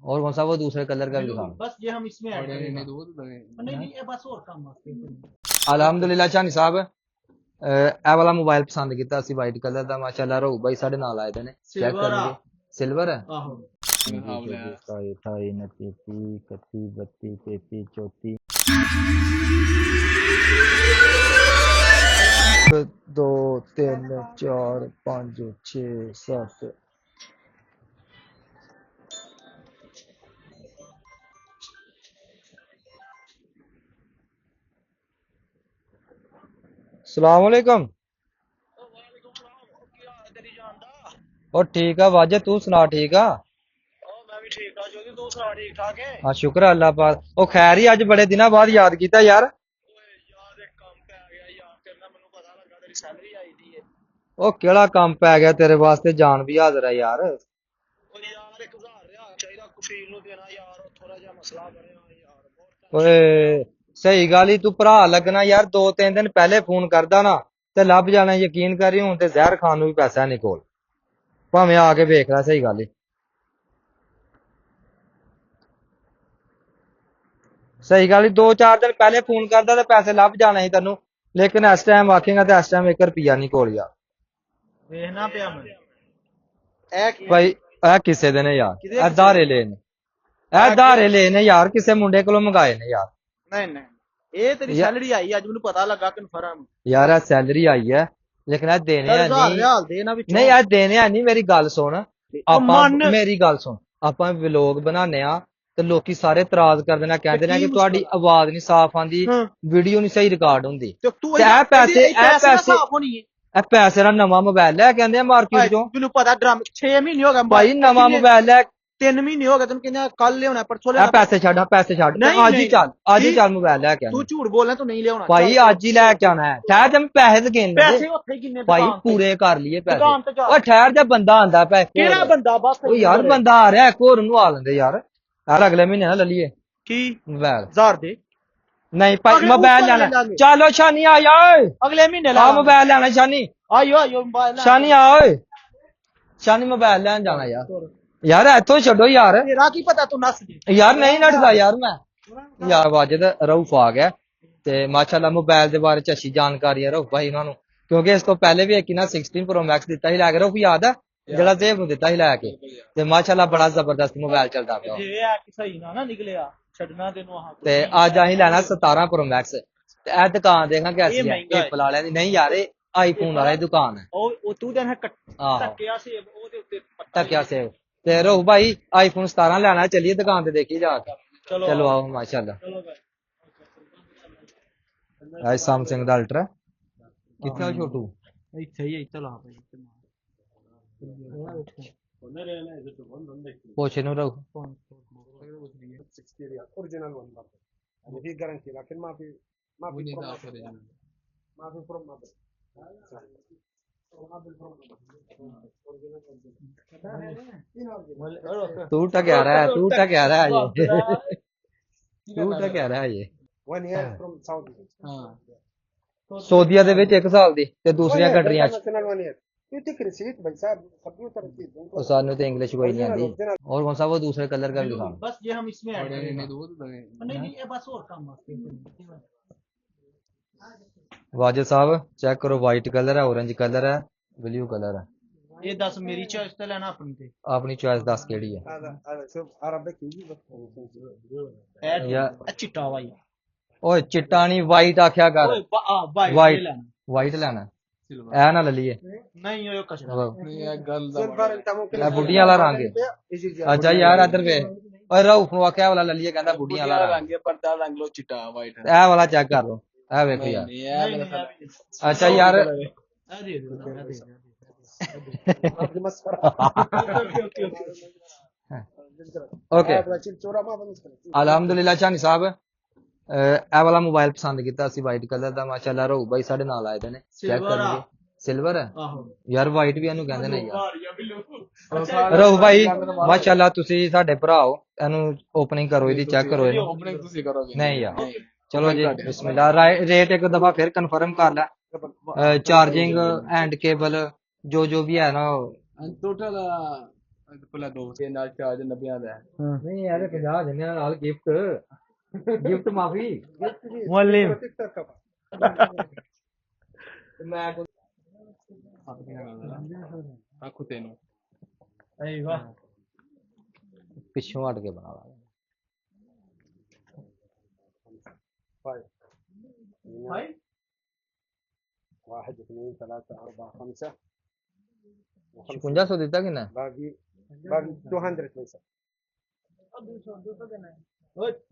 और कौन सा वो दूसरे कलर का भी दिखा। बस ये हम इसमें ऐड करेंगे। नहीं नहीं, ये बस और काम वास्ते। अलहमदुलिल्लाह शानी साहब ਇਹ ਵਾਲਾ ਮੋਬਾਈਲ ਪਸੰਦ ਕੀਤਾ ਅਸੀਂ ਵਾਈਟ ਕਲਰ ਦਾ ਮਾਸ਼ਾਅੱਲਾ ਰਹੂ ਬਾਈ ਸਾਡੇ ਨਾਲ ਆਏ ਦੇ ਨੇ ਚੈੱਕ Silver ਕਰਨਗੇ ਆ। ਸਿਲਵਰ ਹੈ ਆਹੋ। 28 29 30 31 32 33 34 2 3 4 5 6 7 सलामकुम और ठीक है वाजे तू सुना ठीक है मैं भी ठीक हूं जोदी, तू सुना ठीक ठाक है? हाँ शुक्र है अल्लाह पाक ओ खैर ही अज बड़े दिनों बाद याद किया यार यार एक काम पे आ गया यार, तेरे ना मैनू पता लगा तेरी सैलरी आई थी है। ओ केड़ा काम पै गया तेरे वास्ते जान भी हाजिर है यार और यार 1000 रियाल चाहिए कफील नु देना यार, थोड़ा जा मसला बनया यार। ओए सही गल ही तू भरा लगना यार 2-3 दिन पहले फोन करदा ना ते लभ जाना यकीन करी हुण ते जहर खान नू भी पैसा नहीं कोल भावें आके वेख ले सही गल ही सही गल ही 2-4 दिन पहले फोन करदा ते पैसे लभ जाने ही तेनू लेकिन इस टाइम आखेगा ते इस टाइम 1 रुपया नहीं कोल यार देखना पिया मैं ए भाई ए किसे दे ने यार ए धारे ले ने ए धारे ले ने यार किसे मुंडे कोलों मंगाए ने यार नहीं नहीं, ये तेरी सैलरी आई अज मैनू पता लगा कन्फर्म यार ए सैलरी आई है लेकिन ए देने है 1000 नहीं रियाल देना विच नहीं यार देने है नहीं मेरी गल सुन आपां मन- मेरी गल सुन आपां व्लॉग बनाने आ ते लोकी सारे इतराज करदे ने कहंदे ने कि तुहाडी आवाज नहीं साफ आंदी वीडियो नहीं सही रिकॉर्ड हुंदी ते तू ते ए पैसे साफ होनी है। ए पैसे दा नवां मोबाइल लै के आंदे आ मार्केट चों मैनू पता ड्राम 6 महीने हो गए भाई नवां मोबाइल लै 3 महीने हो गए तुम कहना कल लेना परसों ए लेना। पैसे छड्ड पैसे छड्ड नहीं, अज ही नहीं। चल अज ही ठीक। चल मोबाइल लै के तू आंदे झूठ बोल रहा, तू नहीं लेना भाई अज ही लै के आना है ठहर जा मैं पैसे ते गिन पैसे दे उत्थे गिनने भाई दुकान ते। पूरे कर लिए पैसे दुकान ते जा। ओ ठहर जा बंदा आंदा पै केड़ा बंदा बस ओ यार बंदा आ रहा है एक होर नू आ लेंदे यार यार अगले महीने ना ले लिए की मोबाइल 1000 दे नहीं अगले मोबाइल ऊपर लेना ले लांगे। चलो शानी आ जाओ अगले महीने आ ला मोबाइल लेना शानी आयो आयो मोबाइल शानी आओ शानी मोबाइल लेन जाना यार यार इथों छड्डो यार तेरा की पता तू नस दे यार नहीं नटदा यार मैं यार वाजिद रऊफ आ गया ते माशाल्लाह मोबाइल दे बारे च अच्छी जानकारी है रऊफ भाई उन्होंने क्योंकि इस तो पहले भी एक ना 16 प्रो मैक्स दिता ही लैके रऊफ याद है जेड़ा जेब नू दिता ही लैके ते माशाल्लाह बड़ा जबरदस्त मोबाइल चलदा पिया जे है कि सही ना निकलिया छड़ना तेनू हां ते अज अहीं लैना 17 प्रो मैक्स ते ए दुकान देखा कैसी है महंगा है। एप्पल वाले दी नहीं यार आईफोन वाली दुकान है ओ तू देना आहो। टक्किया से ओदे उत्ते पत्ता तकिया से ते रोह भाई आईफोन 17 लेना चलिए दुकान ते देखी जाके चलो चलो आओ माशाल्लाह चलो भाई आज सैमसंग दा अल्ट्रा किथे हो छोटू ਇੱਥੇ ਹੀ ਇੱਥੇ ਲਾ ਭਾਈ पोछे नु रहो ओरिजिनल वन बात ये गारंटी लेकिन माफी फ्रॉम तू टक्या रहा है तू टक्या रहा है ये तू टक्या रहा है ये 1 year from Saudi सऊदीया दे विच 1 साल दी ते दूसरियां कंट्रियां च international 1 year you take receipt भाई साहब सभी तरह की और सानू तो इंग्लिश कोई नहीं आती और कौन सा वो दूसरे कलर का भी दिखा बस ये हम इसमें ऐड करेंगे। नहीं नहीं, ये बस और काम वास्ते। वाजिद साहब चेक करो व्हाइट कलर है ऑरेंज कलर है ब्लू कलर है ये 10 मेरी चॉइस ते लेना अपनी ते अपनी चॉइस 10 केड़ी है هذا شوف عربي की या चिट्टा भाई ओए चिट्टा नहीं व्हाइट आख्या कर ओए भाई व्हाइट लेना व्हाइट लेना ऐ ना ले लिए नहीं यो कचरा सिल्वर انت ممكن ए बुढ़िया वाला रंग है अच्छा यार इधर वे ओए रऊफ नु आख्या वाला ले लिए कहंदा बुढ़िया वाला रंग रंग पर्दा रंग लो चिट्टा व्हाइट है ए वाला चेक कर लो ए देखो यार अच्छा यार दे दो ना दे आपकी मस्खरा ओके चोरा ما بنسكر अल्हम्दुलिल्लाह शानी साहब ਇਹ ਵਾਲਾ ਮੋਬਾਈਲ ਪਸੰਦ ਕੀਤਾ ਅਸੀਂ ਵਾਈਟ ਕਲਰ ਦਾ ਮਾਸ਼ਾਅੱਲਾ ਰਹੂ ਬਾਈ ਸਾਡੇ ਨਾਲ ਆਏ ਦੇ ਨੇ ਚੈੱਕ Silver ਆ। ਕਰਨਗੇ ਸਿਲਵਰ ਹੈ ਆਹੋ ਯਾਰ ਵਾਈਟ ਵੀ ਇਹਨੂੰ ਕਹਿੰਦੇ ਨੇ ਯਾਰ ਰਹੂ ਭਾਈ ਮਾਸ਼ਾਅੱਲਾ ਤੁਸੀਂ ਸਾਡੇ ਭਰਾ ਹੋ ਇਹਨੂੰ ਓਪਨਿੰਗ ਕਰੋ ਇਹਦੀ ਚੈੱਕ ਕਰੋ ਇਹਨੂੰ ओपनिंग ਤੁਸੀਂ ਕਰੋਗੇ ਨਹੀਂ ਯਾਰ ਚਲੋ ਜੀ ਬਿਸਮਿਲ੍ਲਾ ਰੇਟ ਇੱਕ ਦਫਾ ਫਿਰ ਕਨਫਰਮ ਕਰ ਲੈ ਚਾਰजिंग एंड केबल जो भी है ना टोटल ਪਹਿਲਾਂ ਦੋ ਤੇ ਨਾਲ ਚਾਰਜ 90 ਦਾ ਹੈ ਨਹੀਂ ਯਾਰ 50 ਦਿੰਦੇ ਨਾਲ ਗਿਫਟ ਮਾਫੀ मुअल्लिम का ਮੈਂ ਆਖੋ ਤੈਨੂੰ ਪਿੱਛੋਂ ਹਟ ਕੇ ਬਣਾ ਲਾ واحد اثنين ثلاثة أربعة خمسة 5500 ਦਿੱਤਾ ਕਿੰਨਾ باقي 200 ليس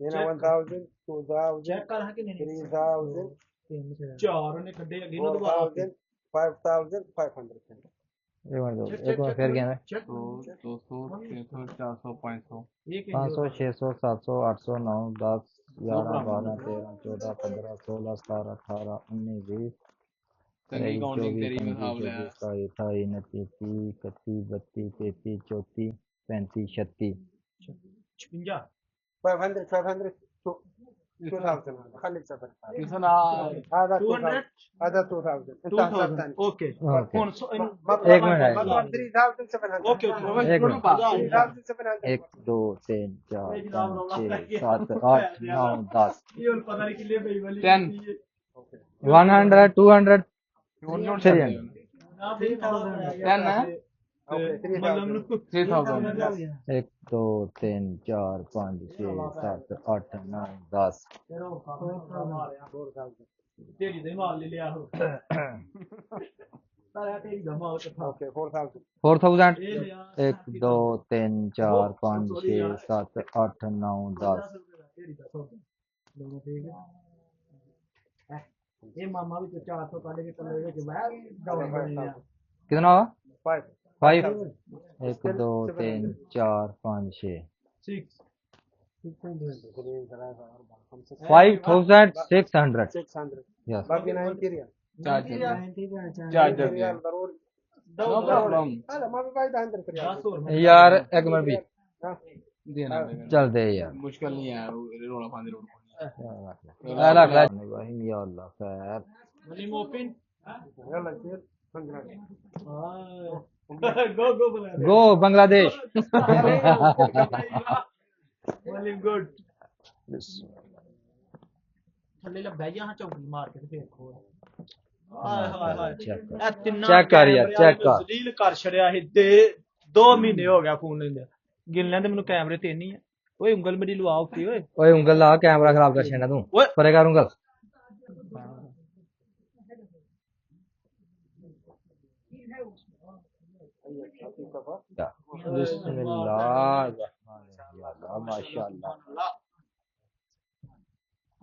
هنا 1000 2000 ਚੈੱਕ ਕਰ ਹਾਂ ਕਿ ਨਹੀਂ 3000 ਚਾਰ ਉਹਨੇ ਕੱਢੇ ਅੱਗੇ ਨੂੰ ਦੁਬਾਰਾ 4000 5500 ਇੱਕ ਵਾਰ ਫਿਰ ਗਿਆ 100 200 300 400 500 500 600 700 800 9 10 11 12 13 14 15 16 17 18 19 20 ਤੇਰੀ ਕਾਊਂਟਿੰਗ ਤੇਰੀ ਹਿਸਾਬ ਲੈ 27 28 29 30 31 32 33 34 35 36 56 500 2000 خليك سفر ਇਸ ਨਾਲ هذا 200 هذا 2000 انت حسبت انت ਓਕੇ Okay. ਹੁਣ एक मिनट है। مطلب 3700 ਓਕੇ ਓਕੇ एक मिनट 3700 1 2 3 4 5 6 7 8 9 10 ਇਹ ਹੁਣ ਪਤਾ ਨਹੀਂ ਕਿੰਨੇ ਪਈ ਵਾਲੀ 10 100 200 300 ਨਾ ਬਈ 10 ਹੈ ਮਤਲਬ ਨੂੰ 3000 1 2 3 4 5 6 7 8 9 10 ਚਲੋ ਮਾਰਿਆ ਤੇਰੀ ਦੇ ਮਾਲ ਲੈ ਲਿਆ ਹੋ ਸਾਰਾ ਤੇਰੀ ਦਾ ਮਾਲ ਕਿੱਥਾ اوكي 4000 4000 ਇਹ ਲਿਆ 1 2 3 4 5 6 7 8 9 10 ਤੇਰੀ ਦਾ ਸੌਦਾ ਲੋਗੋ ਠੀਕ ਹੈ ਇਹ ਮਾਮਾ ਵੀ 400 ਕੱਢ ਕੇ ਕੱਲੇ ਵਿੱਚ ਮੈਂ ਡਾਊਨ ਬਣ ਗਿਆ कितना हुआ 5 5 1 2 3 4 5 6 6 2 3 4 5 6 5600 600 yes باقي 90 ريال ਚਾਰਜਰ ريال ضروري no problem هذا ما في فايده 100 ريال यार एक मिनट भी ها ਦੇਣਾ चल दे यार ਮੁਸ਼ਕਲ ਨਹੀਂ ਹੈ ਰੋਲਾ ਪਾਉਂਦੇ ਰੋਡ अलग अलग या अल्लाह खैर ਮਨੀ ਮੋਪਿਨ يلا كثير ਗੋ ਗੋ ਬਣਾ गो बांग्लादेश ਮਨੀ ਗੁੱਡ ਥੱਲੇ ਲੱਗ ਬਹਿ ਜਾ ਹਾਂ ਚੌਂਕੀ ਮਾਰ ਕੇ ਤੇ ਫੇਰ ਖੋਲ ਹਾਏ ਹਾਏ ਹਾਏ ਇਹ ਤਿੰਨਾਂ Check ਕਰ ਯਾਰ, check ਕਰ। ਜ਼ਲੀਲ ਕਰ ਛੜਿਆ ਇਹ ਤੇ 2 ਮਹੀਨੇ ਹੋ ਗਿਆ ਫੋਨ ਲੈਂਦੇ ਗਿਣ ਲੈਂਦੇ ਮੈਨੂੰ ਕੈਮਰੇ ਤੇ ਨਹੀਂ ਆ ਓਏ ਉਂਗਲ ਮੇਰੀ ਲਵਾ ਉੱਤੇ ਓਏ ओए उंगल ला कैमरा खराब कर छेना तू ओए। परे कर उंगल बिस्मिल्लाह माशाअल्लाह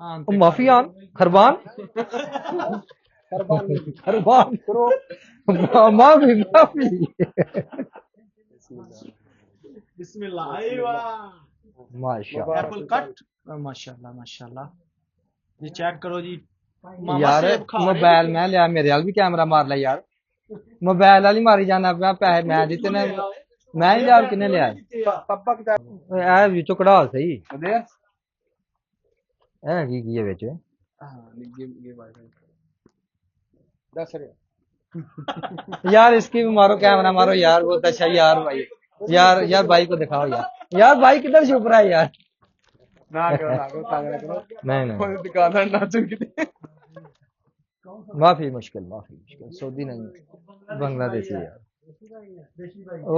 ਹਾਂ ओ माफियान खरबान खरबान माफी माफी ਬਿਸਮਿਲ੍ਲਾ ਆਇਵਾ माशाअल्लाह एप्पल कट माशाल्लाह माशाल्लाह ये चेक करो जी मामा यार सेब खा रहे मोबाइल मैं लिया मेरे वाल भी कैमरा मार लिया यार मोबाइल वाली मारी जाना पे पैसे मैं दिते ने मैं ही लिया किने लिया طبق ده ओए आ विचो कढ़ा सही ਅਦੇ है की है विच ਹਾਂ ਗੇ ਵਾਈਫਾਈ 10 ريال यार इसकी भी मारो कैमरा मारो यार बहुत अच्छा यार भाई यार भाई को दिखाओ यार भाई किधर छुप रहा है यार ਨਾ ਕਰੋ ਤਾਂ ਕਰੋ नहीं ਕੋਈ ਦੁਕਾਨਦਾਰ ਨਾ ਚੁੱਕ ਕਿਤੇ माफी मुश्किल सऊदी नहीं बांग्लादेशी यार ओ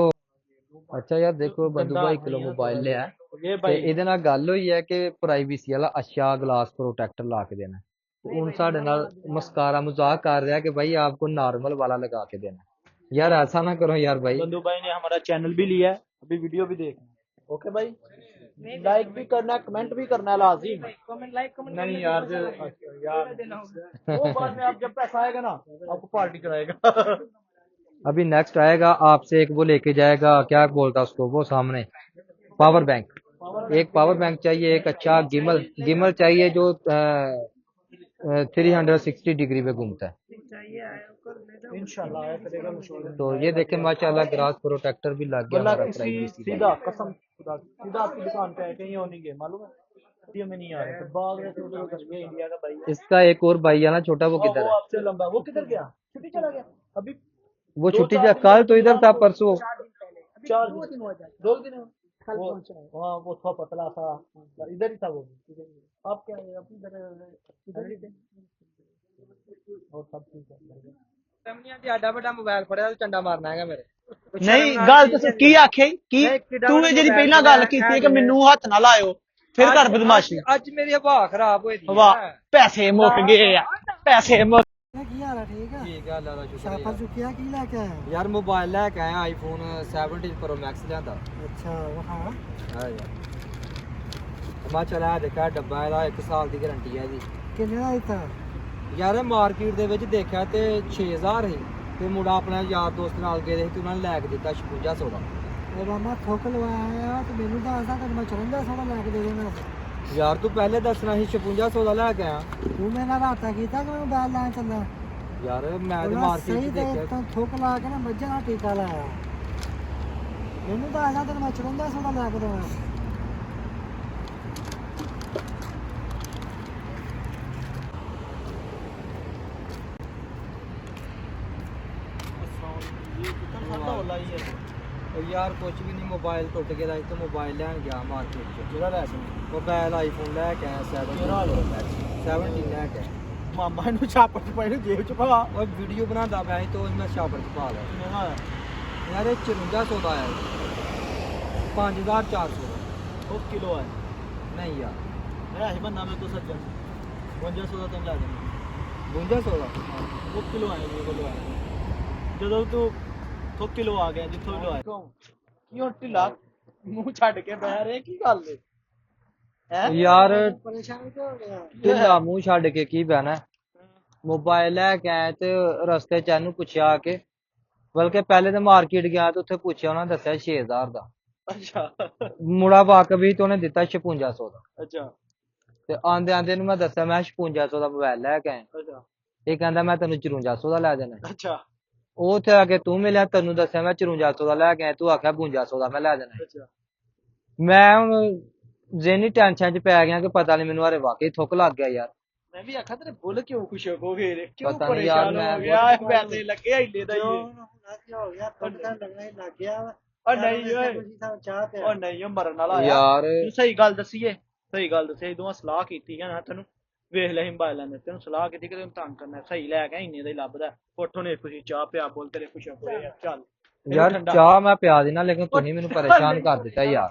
अच्छा यार देखो बंदू भाई किलो मोबाइल लिया ये ਤੇ भाई ਇਹਦੇ ਨਾਲ ਗੱਲ ਹੋਈ ਹੈ ਕਿ ਪ੍ਰਾਈਵੇਸੀ ਵਾਲਾ ਅੱਛਾ ਗਲਾਸ ਪ੍ਰੋਟੈਕਟਰ ਲਾ ਕੇ ਦੇਣਾ ਤੇ ਹੁਣ ਸਾਡੇ ਨਾਲ ਮਸਕਾਰਾ ਮਜ਼ਾਕ ਕਰ ਰਿਹਾ ਕਿ भाई आपको नॉर्मल वाला लगा के देना यार ऐसा ना करो यार भाई बंधु भाई ने हमारा चैनल भी लिया है अभी वीडियो भी देखना ओके भाई लाइक भी करना है कमेंट भी करना है लाजिम नहीं यार यार वो बाद में आप जब पैसा आएगा ना आपको पार्टी कराएगा अभी नेक्स्ट आएगा आपसे एक वो लेके जाएगा क्या बोलता उसको वो सामने पावर बैंक एक पावर बैंक चाहिए एक अच्छा गिमल चाहिए जो 360 डिग्री पे घूमता है इंशाल्लाह आया करेगा मशहूर तो ये देखें माशाल्लाह ग्लास प्रोटेक्टर भी लग गया वल्लाह हमारा किसी प्राइवेसी सीधा कसम खुदा सीधा आपकी दुकान पे है कहीं और नहीं गए मालूम है ये में नहीं आ रहे बाग में छोटे लोग ये इंडिया का भाई है इसका एक और भाई है ना छोटा वो किधर वो है आपसे लंबा वो किधर गया छुट्टी चला गया अभी वो छुट्टी जा कल तो इधर था परसों 4 2 दिन कल पहुंचा है हाँ वो था पतला सा इधर ही था वो आप क्या है अपनी इधर ही थे और सब ठीक है ਸਮਝਿਆ ਜੀ ਆਡਾ ਵੱਡਾ ਮੋਬਾਈਲ ਫੜਿਆ ਤੇ ਚੰਡਾ ਮਾਰਨਾ ਹੈਗਾ ਮੇਰੇ ਨਹੀਂ ਗੱਲ ਤਾਂ ਕੀ ਆਖੇ ਕੀ ਤੂੰ ਇਹ ਜਿਹੜੀ ਪਹਿਲਾਂ ਗੱਲ ਕੀਤੀ ਕਿ ਮੈਨੂੰ ਹੱਥ ਨਾ ਲਾਇਓ ਫਿਰ ਕਰ ਬਦਮਾਸ਼ੀ ਅੱਜ ਮੇਰੀ ਹਵਾ ਖਰਾਬ ਹੋਈ ਦੀ ਵਾਹ ਪੈਸੇ ਮੁੱਕ ਗਏ ਆ ਪੈਸੇ ਮੁੱਕ ਕੀ ਹਾਲ ਹੈ ਠੀਕ ਆ ਠੀਕ ਆ ਅੱਲਾ ਦਾ ਸ਼ੁਕਰ ਛਾਪਾ ਚੁੱਕਿਆ ਕੀ ਲੈ ਕੇ ਆਇਆ ਯਾਰ ਮੋਬਾਈਲ ਲੈ ਕੇ ਆਇਆ ਆਈਫੋਨ 17 Pro Max ਲਿਆਂਦਾ ਅੱਛਾ ਵਹਾ ਹਾਂ ਯਾਰ ਮੈਂ ਚਲਾ ਦੇਖਿਆ ਡੱਬਾ ਇਹਦਾ 1 ਸਾਲ ਦੀ ਗਾਰੰਟੀ ਹੈ ਇਹਦੀ ਕਿੰਨੇ ਦਾ ਦਿੱਤਾ ਯਾਰ ਇਹ ਮਾਰਕੀਟ ਦੇ ਵਿੱਚ ਦੇਖਿਆ ਤੇ 6000 ਸੀ ਤੇ ਮੁੰਡਾ ਆਪਣਾ ਯਾਰ ਦੋਸਤ ਨਾਲ ਗਏ ਸੀ ਤੇ ਉਹਨਾਂ ਨੇ ਲੈ ਕੇ ਦਿੱਤਾ 5600 ਦਾ ਉਹ ਮਾਮਾ ਥੋਕ ਲਵਾਇਆ ਤੇ ਮੈਨੂੰ ਦੱਸਦਾ ਕਿ ਮੈਂ 5400 ਦਾ ਲੈ ਕੇ ਦੇ ਦੇਣਾ ਯਾਰ ਤੂੰ ਪਹਿਲੇ ਦੱਸਣਾ ਸੀ 5600 ਦਾ ਲੈ ਕੇ ਆਇਆ ਤੂੰ ਮੇਰੇ ਨਾਲ ਰਾਤਾ ਕੀਤਾ ਕਿ ਮੈਂ ਬਾਲ ਲੈਣ ਚੱਲਾਂ ਯਾਰ ਮੈਂ ਤੇ ਉਹਨਾਂ ਮਾਰਕੀਟ ਸਹੀ 'ਚ ਤੇ ਦੇਖਿਆ ਤਾਂ ਥੋਕ ਲਾ ਕੇ ਨਾ ਮੱਝਾਂ ਦਾ ਟੀਕਾ ਲਾਇਆ ਮੈਨੂੰ ਦੱਸਦਾ ਕਿ ਮੈਂ 5400 ਦਾ ਲੈ ਕੇ ਦੇਣਾ ਉਹ ਯਾਰ ਕੁਝ ਵੀ ਨਹੀਂ ਮੋਬਾਈਲ ਟੁੱਟ ਗਿਆ ਤਾਂ ਇੱਥੇ ਮੋਬਾਈਲ ਲੈਣ ਗਿਆ ਮਾਰਕੀਟ 'ਚ ਜਿਹੜਾ ਲੈ ਸੀ ਮੋਬਾਈਲ ਆਈਫੋਨ ਲੈ ਕੇ ਆਇਆ 17 ਲੈ ਕੇ ਮਾਮਾ ਨੂੰ ਛਾਪੜ ਚ ਪਾਈ ਨੂੰ ਜੇਬ ਚ ਪਾ ਉਹ ਵੀਡੀਓ ਬਣਾਉਂਦਾ ਪਿਆ ਸੀ ਤੇ ਉਹ ਮੈਂ ਸ਼ਾਪਰ 'ਚ ਪਾ ਲਿਆ ਯਾਰ ਇਹ 5400 ਦਾ ਆਇਆ 5400 ਦਾ ਉਹ ਕਿਲੋ ਹੈ ਨਹੀਂ ਯਾਰ मेरा है बंदा मैं तो सज्जन 5500 ਦਾ ਤੈਨੂੰ ਲਾ ਦੇਣਾ 5200 ਦਾ ਉਹ ਕਿਲੋ ਆਏ ਮੇਰੇ ਕੋਲ ਆਏ ਜਦੋਂ ਤੂੰ ਥੋ ਕਿਲੋ ਆ ਗਿਆ ਜਿੱਥੋਂ ਵੀ ਆਇਆ ਕਿਉਂ ਢਿੱਲਾ ਮੂੰਹ ਛੱਡ ਕੇ ਬਹਿ ਰਹੇ ਕੀ ਗੱਲ ਹੈ ਯਾਰ ਪਰੇਸ਼ਾਨ ਕਿਉਂ ਹੋ ਗਿਆ ਢਿੱਲਾ ਮੂੰਹ ਛੱਡ ਕੇ ਕੀ ਬਹਿਣਾ ਮੋਬਾਈਲ ਲੈ ਕੇ ਆਇਆ ਤੇ ਰਸਤੇ 'ਚ ਇਹਨੂੰ ਪੁੱਛਿਆ ਕਿ ਬਲਕਿ ਪਹਿਲੇ ਤਾਂ ਮਾਰਕੀਟ ਗਿਆ ਤੇ ਉੱਥੇ ਪੁੱਛਿਆ ਉਹਨਾਂ ਦੱਸਿਆ 6000 ਦਾ ਅੱਛਾ ਮੁੰਡਾ ਵਾਕਫੀ ਤੇ ਉਹਨੇ ਦਿੱਤਾ 5600 ਦਾ ਅੱਛਾ ਤੇ ਆਂਦੇ ਆਂਦੇ ਨੂੰ ਮੈਂ ਦੱਸਿਆ ਮੈਂ 5600 ਦਾ ਮੋਬਾਈਲ ਲੈ ਕੇ ਆਇਆ ਅੱਛਾ ਇਹ ਕਹਿੰਦਾ ਮੈਂ ਤੈਨੂੰ 5400 ਦਾ ਲੈ ਦੇਣਾ ਅੱਛਾ ਉਹ ਉੱਥੇ ਆ ਕੇ ਤੂੰ ਮਿਲਿਆ ਤੈਨੂੰ ਦੱਸਿਆ ਮੈਂ 5400 ਦਾ ਲੈ ਕੇ ਆਇਆ ਤੂੰ ਆਖਿਆ 5200 ਦਾ ਮੈਂ ਲੈ ਦੇਣਾ ਅੱਛਾ ਮੈਂ ਹੁਣ ਜ਼ਹਿਨੀ ਟੈਨਸ਼ਨ 'ਚ ਪੈ ਗਿਆ ਕਿ ਪਤਾ ਨਹੀਂ ਮੈਨੂੰ ਹਾਰੇ ਵਾਕਈ ਥੁੱਕ ਲੱਗ ਗਿਆ ਯਾਰ ਮੈਂ ਵੀ ਆਖਾ ਤੇਰੇ ਬੁੱਲ ਕਿਉਂ ਖੁਸ਼ ਹੋ ਗਏ ਰੇ ਕਿਉਂ ਪਤਾ ਨੀ ਯਾਰ, ਪਰੇਸ਼ਾਨ ਮੈਂ ਹੋ ਗਿਆ ਪੈਸੇ ਲੱਗੇ ਇੰਨੇ ਦਾ ਹੀ ਕੀ ਹੋ ਗਿਆ ਪਤਾ ਲੱਗਣਾ ਹੀ ਲੱਗ ਗਿਆ ਉਹ ਨਹੀਂ ਓਏ ਤੁਸੀਂ ਤਾਂ ਚਾਹ ਪਿਆ ਉਹ ਨਹੀਂ ਉਹ ਮਰਨ ਵਾਲਾ ਆ ਯਾਰ ਤੂੰ ਸਹੀ ਗੱਲ ਦੱਸੀਏ ਸਹੀ ਗੱਲ ਦੱਸੇ ਦੋਵਾਂ ਸਲਾਹ ਕੀਤੀ ਹੈ ਨਾ ਤੈਨੂੰ ਵੇਖ ਲੈ ਮੋਬਾਈਲਾਂ ਦੇ ਤੈਨੂੰ ਸਲਾਹ ਕੀਤੀ ਕਿ ਤੈਨੂੰ ਤੰਗ ਕਰਨਾ ਸਹੀ ਲੈ ਕੇ ਇੰਨੇ ਦਾ ਹੀ ਲੱਭਦਾ ਉੱਥੋਂ ਨੇ ਖੁਸ਼ੀ ਚਾਹ ਪਿਆ ਬੋਲ ਤੇਰੇ ਖੁਸ਼ ਹੋਏ ਚੱਲ ਯਾਰ ਚਾਹ ਮੈਂ ਪਿਆ ਦੇਣਾ ਲੇਕਿਨ ਤੁਸੀਂ ਮੈਨੂੰ ਪਰੇਸ਼ਾਨ ਕਰ ਦਿੱਤਾ ਯਾਰ